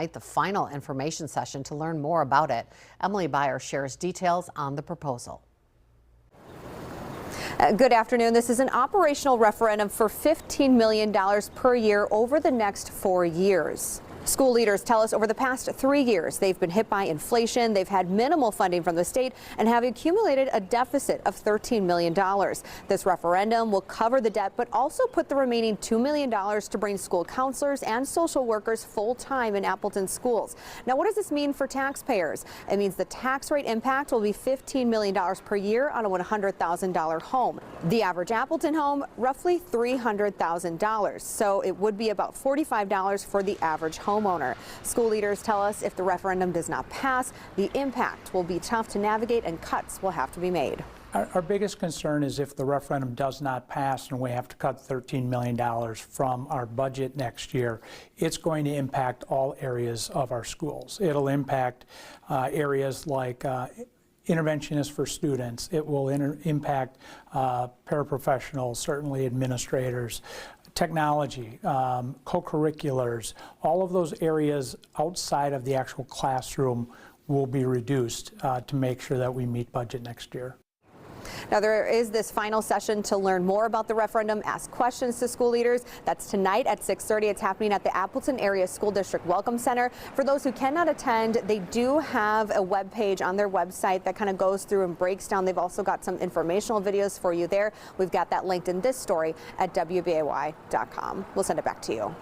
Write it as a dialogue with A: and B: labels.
A: The final information session. To learn more about it, Emily Byer shares details on the proposal.
B: Good afternoon. This is an operational referendum for $15 million per year over the next 4 years. School leaders tell us over the past 3 years they've been hit by inflation, they've had minimal funding from the state, and have accumulated a deficit of $13 million. This referendum will cover the debt, but also put the remaining $2 million to bring school counselors and social workers full-time in Appleton schools. Now, what does this mean for taxpayers? It means the tax rate impact will be $15 million per year on a $100,000 home. The average Appleton home, roughly $300,000. So it would be about $45 for the average homeowner. School leaders tell us if the referendum does not pass, the impact will be tough to navigate and cuts will have to be made.
C: Our biggest concern is if the referendum does not pass and we have to cut $13 million from our budget next year, it's going to impact all areas of our schools. It'll impact areas like interventionists for students. It will impact paraprofessionals, certainly administrators, technology, co-curriculars. All of those areas outside of the actual classroom will be reduced to make sure that we meet budget next year.
B: Now, there is this final session to learn more about the referendum, ask questions to school leaders. That's tonight at 6:30. It's happening at the Appleton Area School District Welcome Center. For those who cannot attend, they do have a web page on their website that kind of goes through and breaks down. They've also got some informational videos for you there. We've got that linked in this story at WBAY.com. We'll send it back to you.